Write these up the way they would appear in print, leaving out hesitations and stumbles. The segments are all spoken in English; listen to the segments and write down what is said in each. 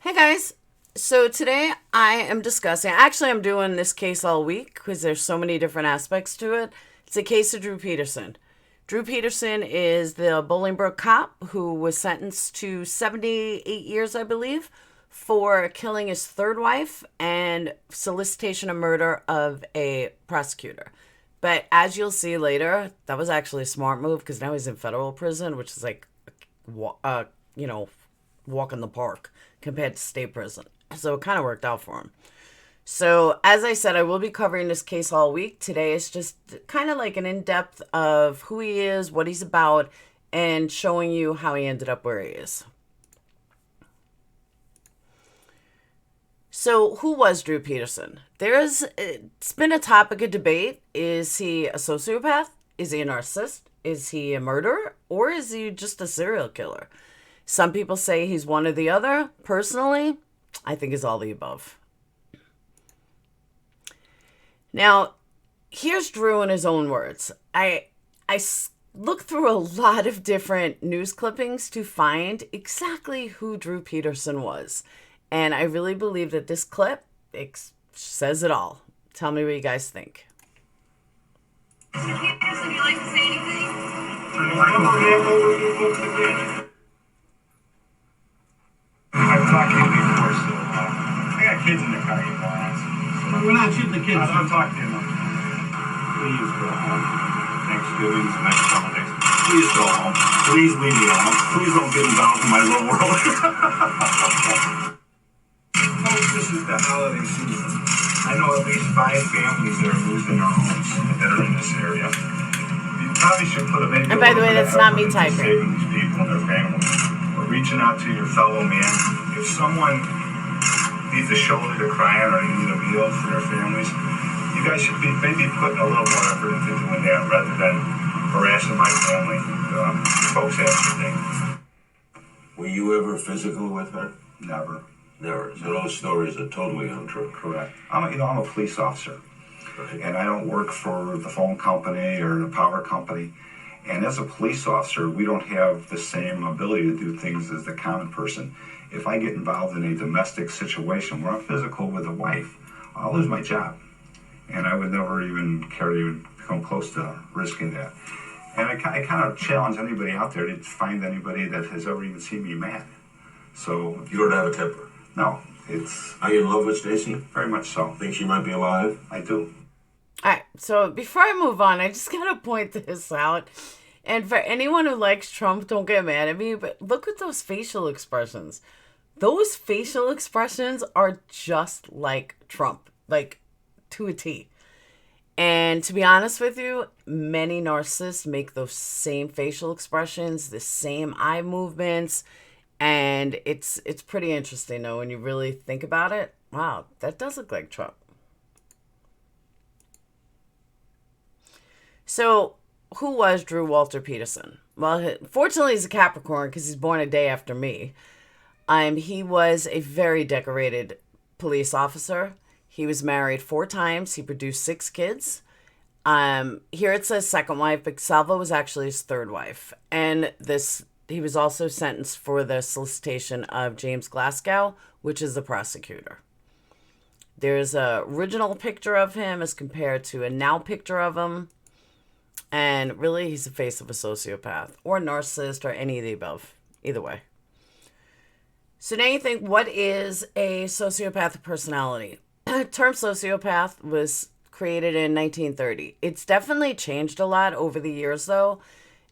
Hey guys. So today I am actually I'm doing this case all week because there's so many different aspects to it. It's a case of Drew Peterson. Drew Peterson is the Bolingbrook cop who was sentenced to 78 years, I believe, for killing his third wife and solicitation of murder of a prosecutor. But as you'll see later, that was actually a smart move because now he's in federal prison, which is like, uh, you know, walk in the park compared to state prison. So it kind of worked out for him. So, as I said, I will be covering this case all week. Today is just kind of like an in depth of who he is, what he's about, and showing you how he ended up where he is. So, who was Drew Peterson? It's been a topic of debate. Is he a sociopath? Is he a narcissist? Is he a murderer? Or is he just a serial killer? Some people say he's one or the other. Personally, I think it's all the above. Now, here's Drew in his own words. I looked through a lot of different news clippings to find exactly who Drew Peterson was. And I really believe that this clip says it all. Tell me what you guys think. Mr. Peterson, would you like to say anything? I've talked to you before, so I got kids in the car, you morons. We're not shooting the kids. I'm talking to them. Please go home. Thanksgiving's next holidays. Please go home. Please leave me alone. Please don't get involved in my little world. Folks, this is the holiday season. I know at least 5 families that are losing their homes that are in this area. You probably should put a maybe. And by the way, that's not me typing. Saving these people and their families. Or reaching out to your fellow man. If someone needs a shoulder to cry on or you need a meal for their families, you guys should be maybe putting a little more effort into doing that rather than harassing my family. Folks have to think. Were you ever physical with her? Never. Never. So those stories are totally untrue. Correct. I'm a police officer. Right. And I don't work for the phone company or the power company. And as a police officer, we don't have the same ability to do things as the common person. If I get involved in a domestic situation where I'm physical with a wife, I'll lose my job. And I would never even care to even come close to risking that. And I kind of challenge anybody out there to find anybody that has ever even seen me mad. So You don't have a temper. no, it's Are you in love with Stacy? very much so. Think she might be alive? I do. All right, so before I move on, I just gotta point this out. And for anyone who likes Trump, don't get mad at me, but look at those facial expressions. Those facial expressions are just like Trump, like to a T. And to be honest with you, many narcissists make those same facial expressions, the same eye movements, and it's pretty interesting though when you really think about it. Wow, that does look like Trump. So, who was Drew Walter Peterson? Well, fortunately, he's a Capricorn because he's born a day after me. He was a very decorated police officer. He was married 4 times. He produced 6 kids. Here it says second wife, but Salva was actually his third wife. And he was also sentenced for the solicitation of James Glasgow, which is the prosecutor. There's a original picture of him as compared to a now picture of him. And really, he's the face of a sociopath or narcissist or any of the above. Either way. So now you think, what is a sociopathic personality? The term sociopath was created in 1930. It's definitely changed a lot over the years, though.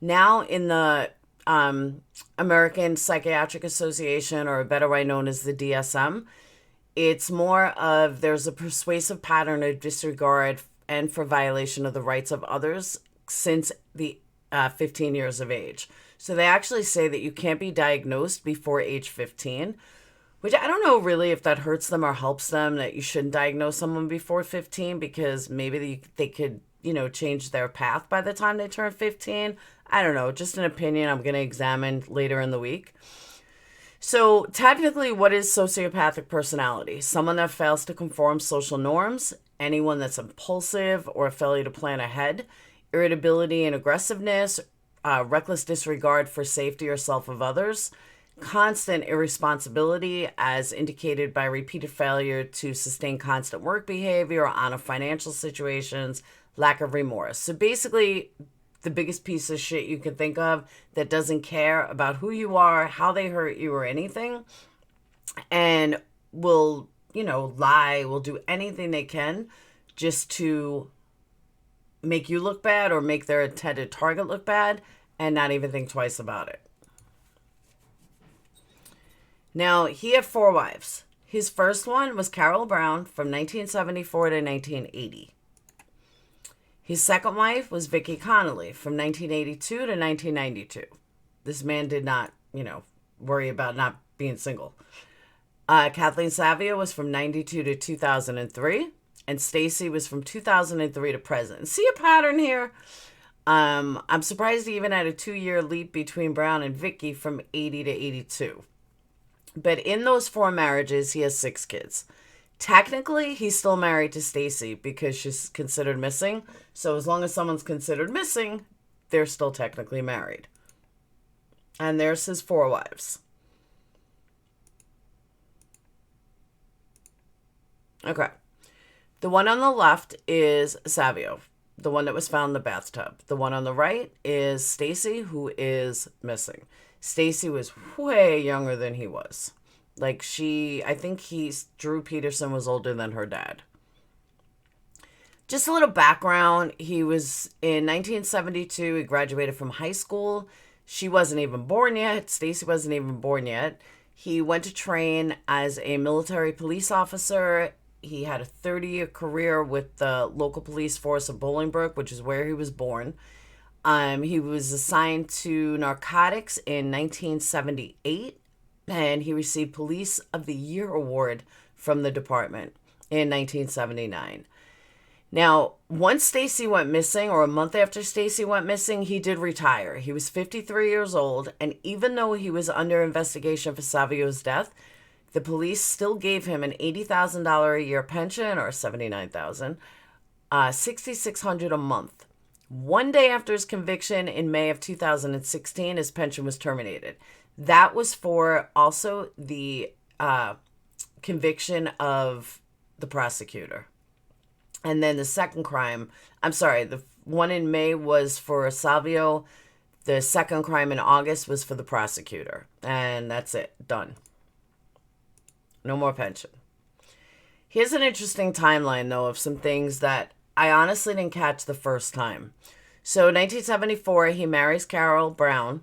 Now in the American Psychiatric Association, or better known as the DSM, it's more of there's a persuasive pattern of disregard and for violation of the rights of others since the 15 years of age. So they actually say that you can't be diagnosed before age 15, which I don't know really if that hurts them or helps them, that you shouldn't diagnose someone before 15 because maybe they could, change their path by the time they turn 15. I don't know, just an opinion I'm going to examine later in the week. So technically, what is sociopathic personality? Someone that fails to conform social norms, anyone that's impulsive or a failure to plan ahead, irritability and aggressiveness, reckless disregard for safety or self of others, constant irresponsibility as indicated by repeated failure to sustain constant work behavior on financial situations, lack of remorse. So basically, the biggest piece of shit you can think of that doesn't care about who you are, how they hurt you, or anything, and will, lie, will do anything they can just to make you look bad or make their intended target look bad and not even think twice about it. Now, he had 4 wives. His first one was Carol Brown from 1974 to 1980. His second wife was Vicky Connolly from 1982 to 1992. This man did not, worry about not being single. Kathleen Savio was from 92 to 2003. And Stacy was from 2003 to present. See a pattern here? I'm surprised he even had a 2-year leap between Brown and Vicky from 80 to 82. But in those 4 marriages, he has 6 kids. Technically, he's still married to Stacy because she's considered missing. So as long as someone's considered missing, they're still technically married. And there's his 4 wives. Okay. The one on the left is Savio, the one that was found in the bathtub. The one on the right is Stacy, who is missing. Stacy was way younger than he was. I think Drew Peterson was older than her dad. Just a little background. He was in 1972. He graduated from high school. She wasn't even born yet. Stacy wasn't even born yet. He went to train as a military police officer. He had a 30-year career with the local police force of Bolingbrook, which is where he was born. He was assigned to narcotics in 1978. And he received Police of the Year award from the department in 1979. Now, once Stacy went missing, or a month after Stacy went missing, he did retire. He was 53 years old, and even though he was under investigation for Savio's death, the police still gave him an $80,000 a year pension, or $79,000, $6,600 a month. One day after his conviction in May of 2016, his pension was terminated. That was for also the conviction of the prosecutor. And then the second crime, the one in May was for Savio. The second crime in August was for the prosecutor. And that's it. Done. No more pension. Here's an interesting timeline, though, of some things that I honestly didn't catch the first time. So 1974, he marries Carol Brown.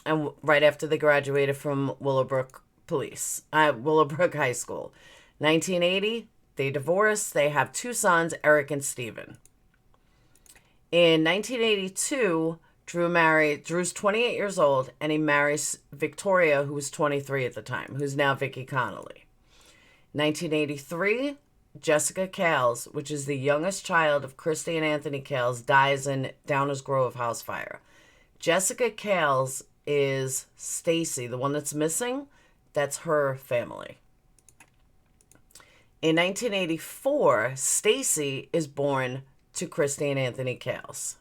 And right after they graduated from Willowbrook High School. 1980, they divorce. They have 2 sons, Eric and Steven. In 1982, Drew's 28 years old, and he marries Victoria, who was 23 at the time, who's now Vicky Connolly. 1983, Jessica Cales, which is the youngest child of Christy and Anthony Cales, dies in Downers Grove house fire. Jessica Cales is Stacy, the one that's missing. That's her family. In 1984, Stacy is born to Christy and Anthony Cales.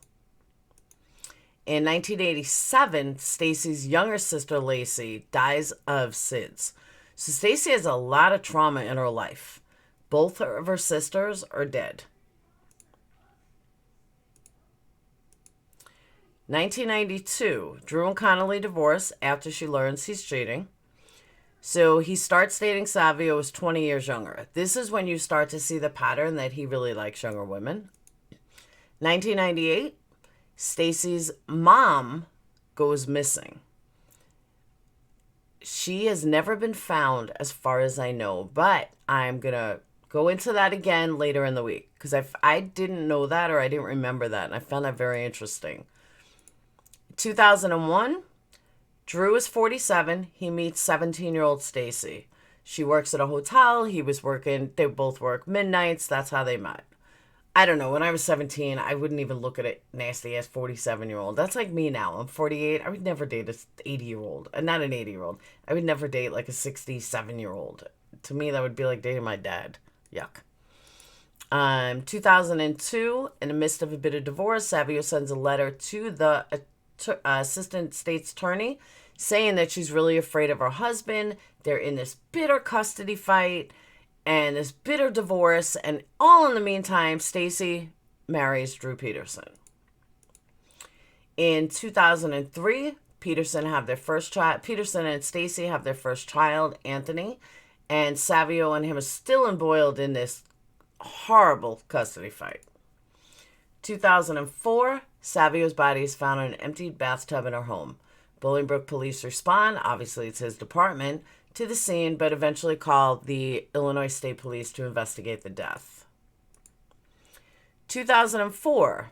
In 1987, Stacy's younger sister, Lacey, dies of SIDS. So Stacy has a lot of trauma in her life. Both of her sisters are dead. 1992, Drew and Connolly divorce after she learns he's cheating. So he starts dating Savio, who is 20 years younger. This is when you start to see the pattern that he really likes younger women. 1998, Stacy's mom goes missing. She has never been found as far as I know, but I'm going to go into that again later in the week because I didn't know that, or I didn't remember that, and I found that very interesting. 2001, Drew is 47. He meets 17-year-old Stacy. She works at a hotel. They both work midnights. That's how they met. I don't know. When I was 17, I wouldn't even look at a nasty-ass 47-year-old. That's like me now. I'm 48. I would never date an 80-year-old. Not an 80-year-old. I would never date like a 67-year-old. To me, that would be like dating my dad. Yuck. 2002, in the midst of a bit of divorce, Savio sends a letter to the assistant state's attorney saying that she's really afraid of her husband. They're in this bitter custody fight and this bitter divorce, and all in the meantime, Stacy marries Drew Peterson. In 2003, Peterson and Stacy have their first child, Anthony, and Savio and him are still embroiled in this horrible custody fight. 2004, Savio's body is found in an empty bathtub in her home. Bolingbrook police respond, obviously it's his department, to the scene, but eventually call the Illinois State Police to investigate the death. 2004,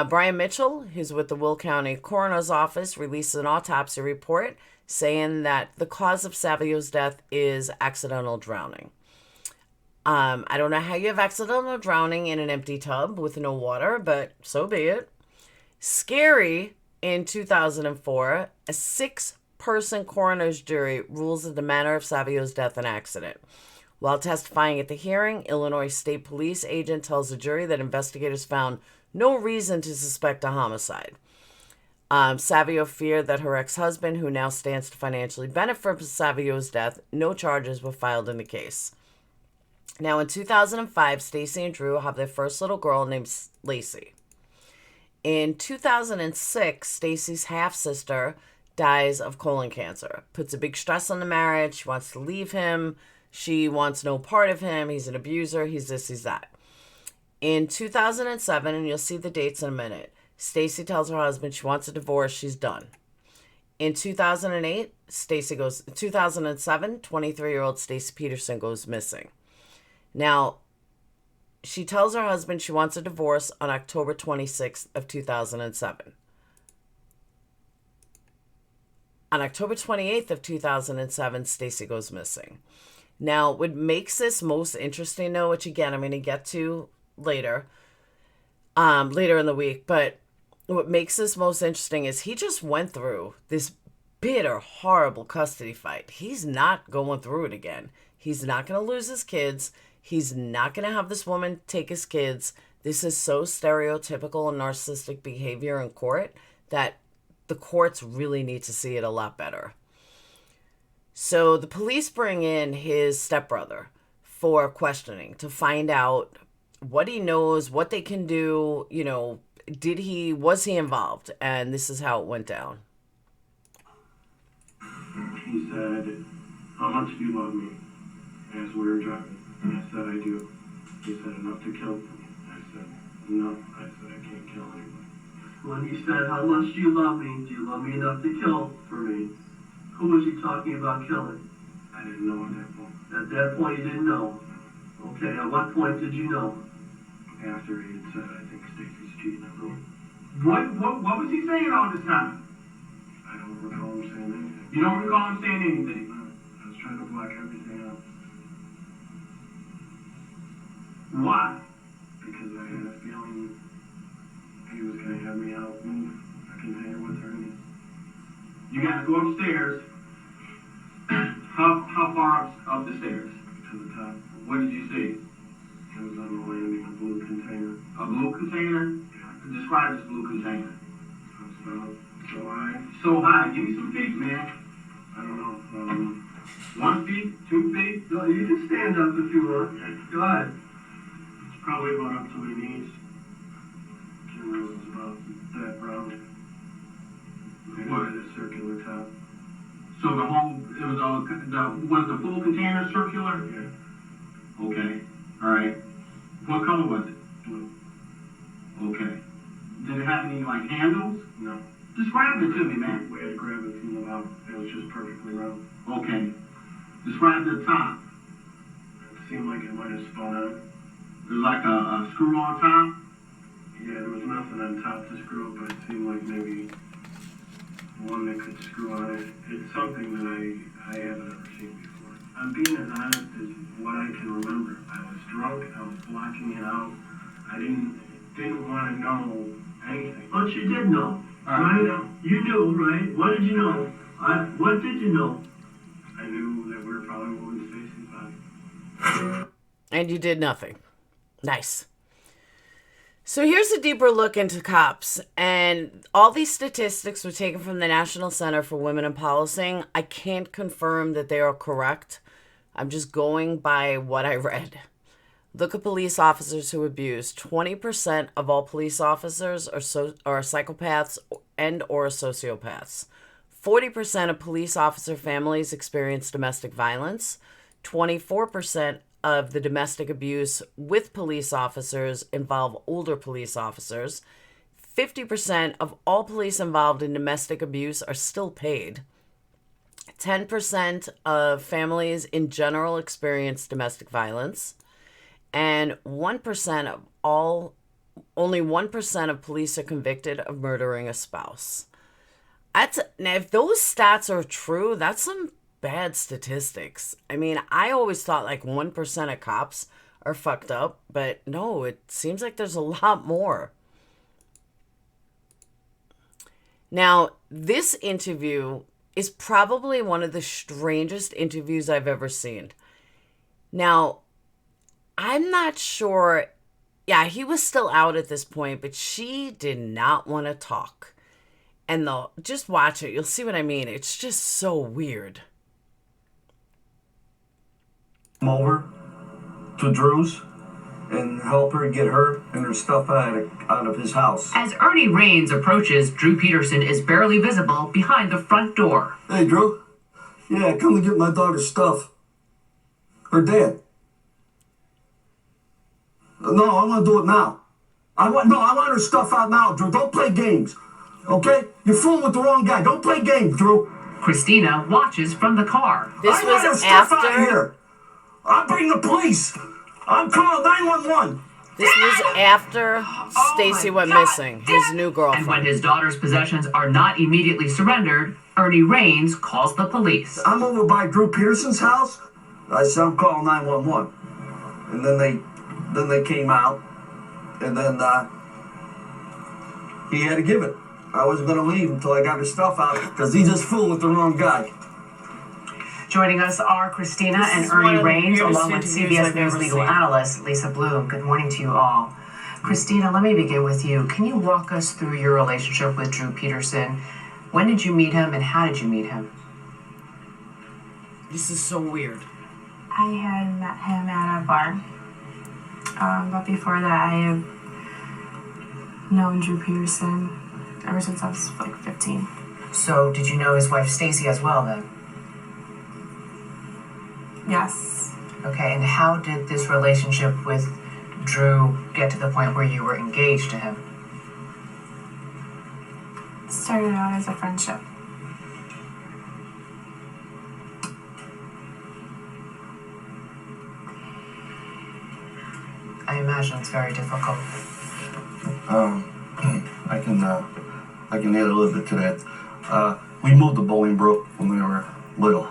Brian Mitchell, who's with the Will County Coroner's Office, releases an autopsy report saying that the cause of Savio's death is accidental drowning. I don't know how you have accidental drowning in an empty tub with no water, but so be it. Scary, in 2004, a 6-person coroner's jury rules that the manner of Savio's death an accident. While testifying at the hearing, Illinois State Police agent tells the jury that investigators found no reason to suspect a homicide. Savio feared that her ex-husband, who now stands to financially benefit from Savio's death, no charges were filed in the case. Now, in 2005, Stacy and Drew have their first little girl named Lacey. In 2006, Stacy's half-sister dies of colon cancer. Puts a big stress on the marriage. She wants to leave him. She wants no part of him. He's an abuser. He's this, he's that. In 2007, and you'll see the dates in a minute, Stacy tells her husband she wants a divorce. She's done. In 2007, 23-year-old Stacy Peterson goes missing. Now, she tells her husband she wants a divorce on October 26th of 2007. On October 28th of 2007, Stacy goes missing. Now, what makes this most interesting, though, which again I'm going to get to later in the week, but what makes this most interesting is he just went through this bitter, horrible custody fight. He's not going through it again. He's not going to lose his kids. He's not going to have this woman take his kids. This is so stereotypical and narcissistic behavior in court that the courts really need to see it a lot better. So the police bring in his stepbrother for questioning to find out what he knows, what they can do, was he involved? And this is how it went down. He said, "How much do you love me?" As we were driving. And I said, "I do." He said, "Enough to kill for me?" I said, "No." I said, "I can't kill anybody." When he said, "How much do you love me? Do you love me enough to kill for me?" Who was he talking about killing? I didn't know at that point. At that point you didn't know? Okay, at what point did you know? After he had said, "I think Stacy's cheating on me." What was he saying all this time? I don't recall him saying anything. You don't recall him saying anything? No, I was trying to block everything out. Why? Because I had a feeling he was going to have me out move a container with her in it. You got to go upstairs. How far up the stairs? To the top. What did you see? It was on the landing, a blue container. A blue container? Yeah. Describe this blue container. It was about so high. So high. Give me some feet, man. I don't know. 1 feet? 2 feet? No, you can stand up if you want. Go ahead. It's probably about up to my knees. Camera was about that round. What? A circular top. So was the full container circular? Yeah. Okay. All right. What color was it? Blue. Okay. Did it have any handles? No. Describe it to me, man. We had to grab it from the bottom. It was just perfectly round. Okay. Describe the top. It seemed like it might have spun out. It was like a screw on top? Yeah, there was nothing on top to screw up, but it seemed like maybe one that could screw on it. It's something that I haven't ever seen before. I'm being as honest as what I can remember. I was drunk, I was blocking it out. I didn't want to know anything. But you did know, right? You knew, right? What did you know? What did you know? I knew that we were probably moving Stacy's body. And you did nothing. Nice. So here's a deeper look into cops, and all these statistics were taken from the National Center for Women in Policing. I can't confirm that they are correct. I'm just going by what I read. Look at police officers who abuse. 20% of all police officers are psychopaths and or sociopaths. 40% of police officer families experience domestic violence. 24% of the domestic abuse with police officers involve older police officers. 50% of all police involved in domestic abuse are still paid. 10% of families in general experience domestic violence. And 1% of only 1% of police are convicted of murdering a spouse. Now, if those stats are true, that's some bad statistics. I mean, I always thought like 1% of cops are fucked up, but no, it seems like there's a lot more. Now, this interview is probably one of the strangest interviews I've ever seen. Now, I'm not sure. Yeah, he was still out at this point, but she did not want to talk. And just watch it. You'll see what I mean. It's just so weird. Over to Drew's and help her get her and her stuff out of his house. As Ernie Raines approaches, Drew Peterson is barely visible behind the front door. Hey, Drew. Yeah, come to get my daughter's stuff. Her dad. No, I want to do it now. I want her stuff out now, Drew. Don't play games. Okay? You're fooling with the wrong guy. Don't play games, Drew. Christina watches from the car. This I want her was stuff out of after. here. I'll bring the police. I'm calling 911. This was after Stacy went missing, his new And when girlfriend. his daughter's possessions are not immediately surrendered, Ernie Raines calls the police. I'm over by Drew Peterson's house. I said, I'm calling 911. And then they came out, and then he had to give it. I wasn't going to leave until I got his stuff out, because he just fooled with the wrong guy. Joining us are Christina This and is one Ernie of the Raines, weirdest along with interviews CBS I've News ever legal seen. analyst Lisa Bloom. Good morning to you all. Christina, let me begin with you. Can you walk us through your relationship with Drew Peterson? When did you meet him, and how did you meet him? This is so weird. I had met him at a bar. But before that, I have known Drew Peterson ever since I was like 15. So, did you know his wife Stacy as well then? Yes. Okay, and how did this relationship with Drew get to the point where you were engaged to him? It started out as a friendship. I imagine it's very difficult. I can add a little bit to that. We moved to Bolingbrook when we were little.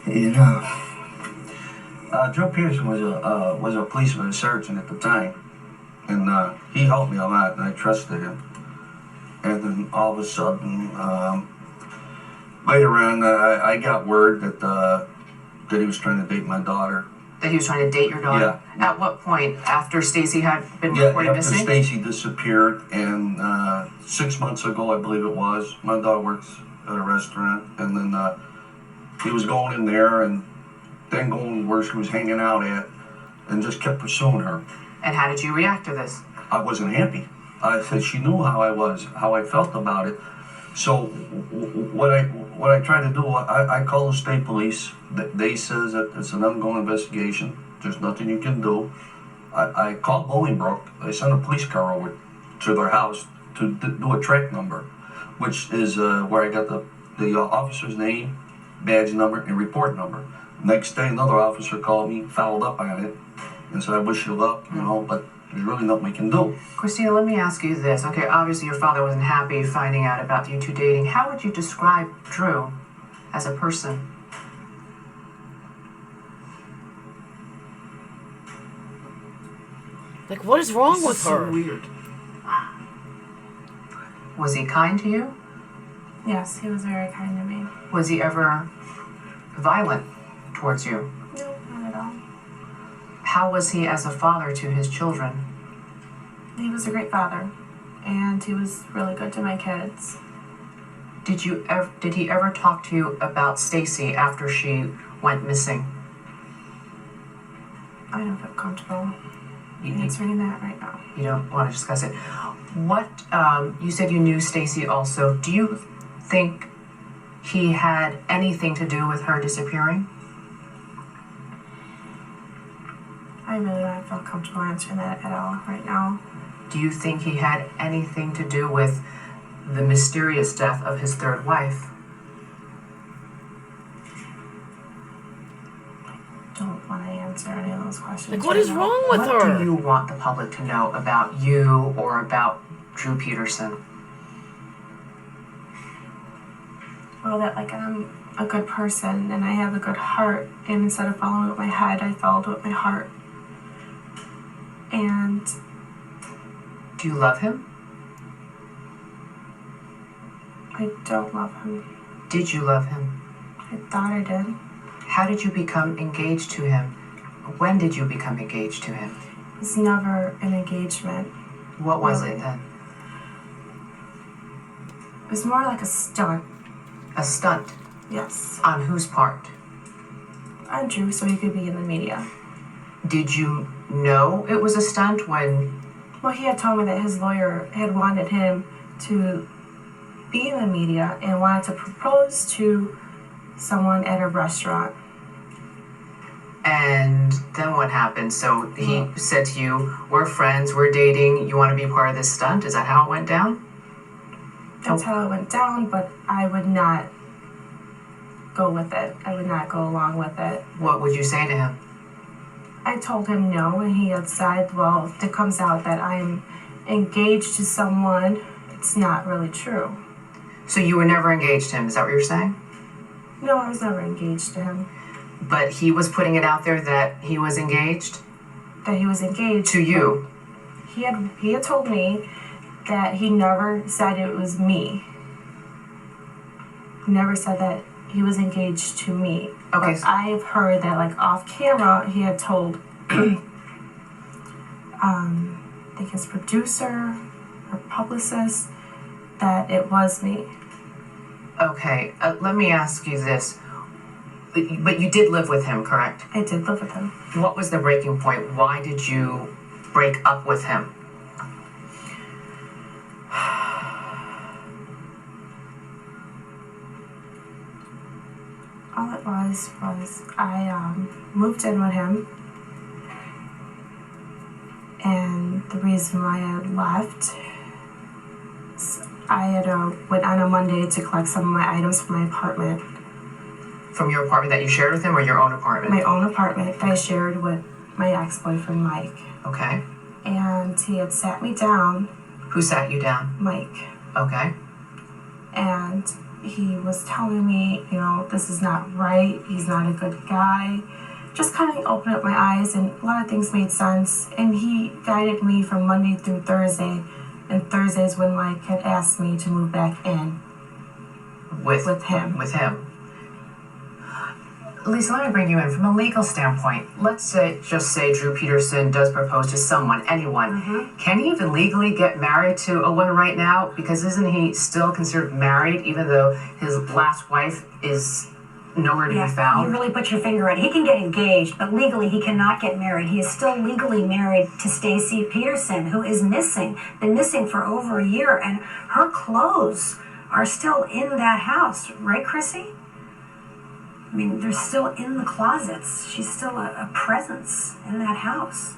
And Drew Peterson was a policeman and sergeant at the time, and he helped me a lot, and I trusted him. And then all of a sudden, later on, I got word that he was trying to date my daughter. That he was trying to date your daughter? Yeah. At what point? After Stacy had been Yeah, reported after missing? Stacy disappeared, and 6 months ago, I believe it was, my daughter works at a restaurant, and then he was going in there and then going where she was hanging out at, and just kept pursuing her. And how did you react to this? I wasn't happy. I said she knew how I was, how I felt about it. So what I tried to do, I called the state police. They says that it's an ongoing investigation. There's nothing you can do. I called Bolingbrook. I sent a police car over to their house to do a track number, which is where I got the officer's name, badge number, and report number. Next day, another officer called me, followed up on it, and said, I wish you luck, but there's really nothing we can do. Christina, let me ask you this. Okay, obviously your father wasn't happy finding out about you two dating. How would you describe Drew as a person? Like, what is wrong with So her? weird. Was he kind to you? Yes, he was very kind to me. Was he ever violent towards you? No, not at all. How was he as a father to his children? He was a great father, and he was really good to my kids. Did he ever talk to you about Stacy after she went missing? I don't feel comfortable You answering that right now. don't want to discuss it. What, you said you knew Stacy also. Do you think he had anything to do with her disappearing? I really don't feel comfortable answering that at all right now. Do you think he had anything to do with the mysterious death of his third wife? Don't want to answer any of those questions. Like, what right is now. wrong with What her? do you want the public to know about you or about Drew Peterson? Well, that like I'm a good person and I have a good heart, and instead of following with my head, I followed with my heart. And Do you love him? I don't love him. Did you love him? I thought I did. How did you become engaged to him? When did you become engaged to him? It was never an engagement. What was Really? it then? It was more like a stunt. A stunt. Yes. On whose part? On Drew, so he could be in the media. Did you know it was a stunt when... Well, he had told me that his lawyer had wanted him to be in the media and wanted to propose to someone at a restaurant. And then what happened? So he said to you, we're friends, we're dating, you want to be part of this stunt? Is that how it went down? That's how it went down, but I would not go with it. I would not go along with it. What would you say to him? I told him no, and he had said, well, if it comes out that I'm engaged to someone, it's not really true. So you were never engaged to him, is that what you're saying? No, I was never engaged to him. But he was putting it out there that he was engaged? That he was engaged. To you? He had told me that he never said it was me. He never said that he was engaged to me. Okay. But I have heard that, like, off camera, he had told, I think his producer or publicist, that it was me. Okay, let me ask you this. But you did live with him, correct? I did live with him. What was the breaking point? Why did you break up with him? All it was I moved in with him, and the reason why I had left, I had went on a Monday to collect some of my items from my apartment. From your apartment that you shared with him or your own apartment? My own apartment that I shared with my ex-boyfriend, Mike. Okay. And he had sat me down. Who sat you down? Mike. Okay. And he was telling me, you know, this is not right. He's not a good guy. Just kind of opened up my eyes, and a lot of things made sense. And he guided me from Monday through Thursday. And Thursdays when Mike had asked me to move back in. With him. With him. Lisa, let me bring you in. From a legal standpoint, let's just say Drew Peterson does propose to someone, anyone. Mm-hmm. Can he even legally get married to a woman right now? Because isn't he still considered married, even though his last wife is nowhere to be found? You really put your finger on it. He can get engaged, but legally he cannot get married. He is still legally married to Stacy Peterson, who is missing, been missing for over a year, and her clothes are still in that house, right, Chrissy? I mean, they're still in the closets. She's still a presence in that house.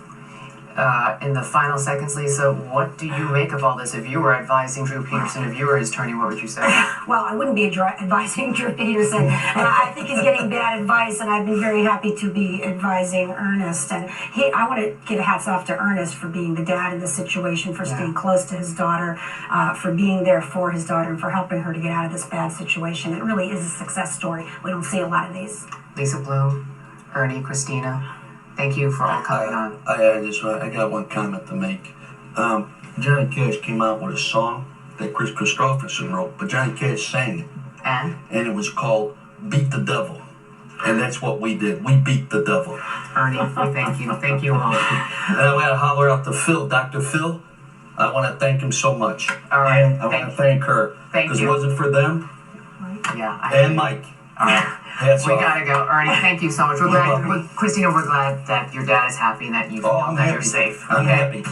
In the final seconds, Lisa, what do you make of all this? If you were advising Drew Peterson, if you were his attorney, what would you say? Well, I wouldn't be advising Drew Peterson. I think he's getting bad advice, and I've been very happy to be advising Ernest. And I want to give a hats off to Ernest for being the dad in this situation, for staying close to his daughter, for being there for his daughter, and for helping her to get out of this bad situation. It really is a success story. We don't see a lot of these. Lisa Bloom, Ernie, Christina, thank you for all coming on. I got one comment to make. Johnny Cash came out with a song that Chris Christopherson wrote, but Johnny Cash sang it. And? And it was called Beat the Devil. And that's what we did. We beat the devil. Ernie, we thank you. Thank you all. And I want to holler out to Phil, Dr. Phil. I want to thank him so much. All right. And I want to thank her. Thank Because you. was it for them? Yeah. And Mike. All right. Hats We off. gotta go. Ernie, thank you so much. We're glad, Christina, we're glad that your dad is happy and that you know I'm that happy. you're safe. I'm Okay? happy.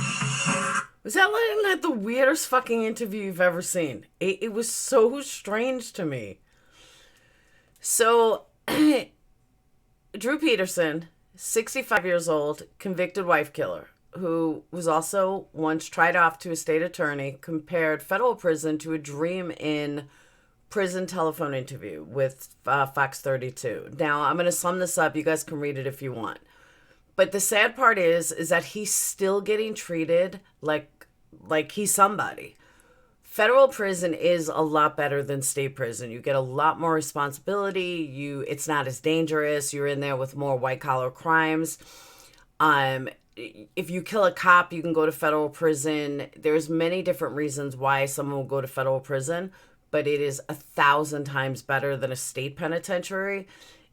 Was that like the weirdest fucking interview you've ever seen? It was so strange to me. So, Drew Peterson, 65 years old, convicted wife killer, who was also once tried off to a state attorney, compared federal prison to a dream in prison telephone interview with Fox 32. Now, I'm going to sum this up. You guys can read it if you want. But the sad part is that he's still getting treated like he's somebody. Federal prison is a lot better than state prison. You get a lot more responsibility. It's not as dangerous. You're in there with more white collar crimes. If you kill a cop, you can go to federal prison. There's many different reasons why someone will go to federal prison, but it is 1,000 times better than a state penitentiary.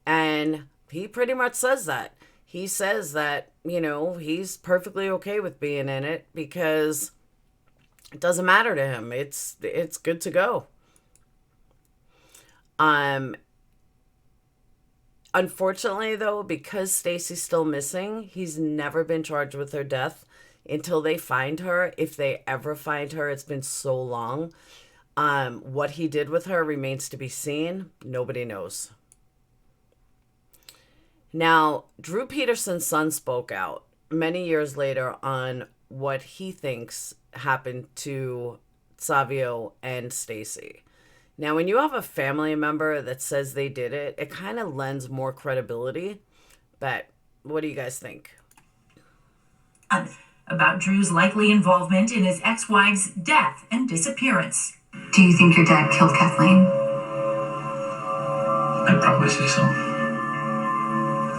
And he pretty much says that. He says that, he's perfectly okay with being in it because it doesn't matter to him. It's good to go. Unfortunately, though, because Stacy's still missing, he's never been charged with her death until they find her. If they ever find her, it's been so long. What he did with her remains to be seen. Nobody knows. Now, Drew Peterson's son spoke out many years later on what he thinks happened to Savio and Stacy. Now, when you have a family member that says they did it, it kind of lends more credibility. But what do you guys think? About Drew's likely involvement in his ex-wife's death and disappearance. Do you think your dad killed Kathleen? I'd probably say so.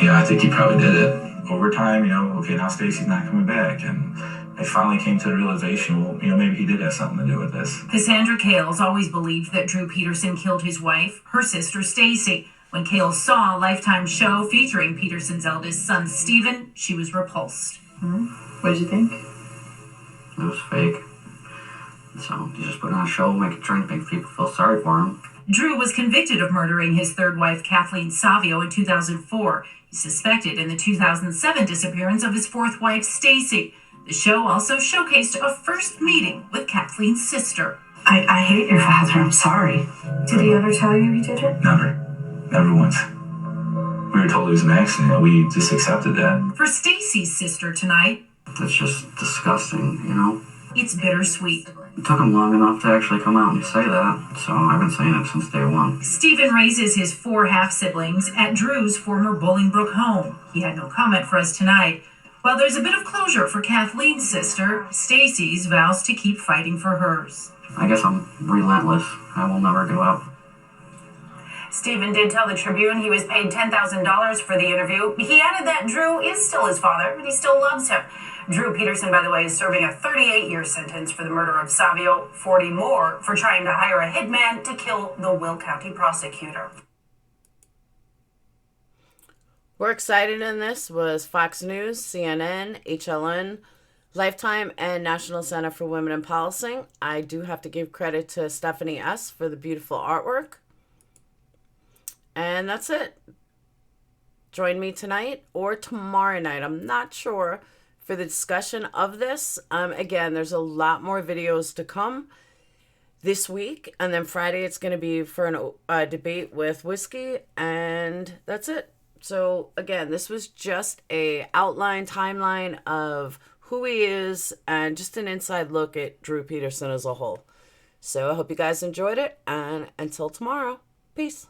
Yeah, I think he probably did it. Over time, okay, now Stacy's not coming back, and they finally came to the realization, well, maybe he did have something to do with this. Cassandra Kales always believed that Drew Peterson killed his wife, her sister Stacy. When Kales saw a Lifetime show featuring Peterson's eldest son, Stephen, she was repulsed. What did you think? It was fake. So he just put on a show, trying to make people feel sorry for him. Drew was convicted of murdering his third wife, Kathleen Savio, in 2004. He's suspected in the 2007 disappearance of his fourth wife, Stacy. The show also showcased a first meeting with Kathleen's sister. I hate your father. I'm sorry. Did he ever tell you he did it? Never once. We were told it was an accident. We just accepted that. For Stacy's sister tonight, It's just disgusting, it's bittersweet. It took him long enough to actually come out and say that, so I've been saying it since day one. Stephen raises his 4 half-siblings at Drew's former Bolingbrook home. He had no comment for us tonight. While there's a bit of closure for Kathleen's sister, Stacy's vows to keep fighting for hers. I guess I'm relentless. I will never give up. Stephen did tell the Tribune he was paid $10,000 for the interview. He added that Drew is still his father, but he still loves him. Drew Peterson, by the way, is serving a 38-year sentence for the murder of Savio, 40 more for trying to hire a hitman to kill the Will County prosecutor. We're excited in this was Fox News, CNN, HLN, Lifetime, and National Center for Women in Policing. I do have to give credit to Stephanie S. for the beautiful artwork. And that's it. Join me tonight or tomorrow night. I'm not sure for the discussion of this. Again, there's a lot more videos to come this week. And then Friday, it's going to be for a debate with Whiskey. And that's it. So again, this was just a outline, timeline of who he is and just an inside look at Drew Peterson as a whole. So I hope you guys enjoyed it. And until tomorrow, peace.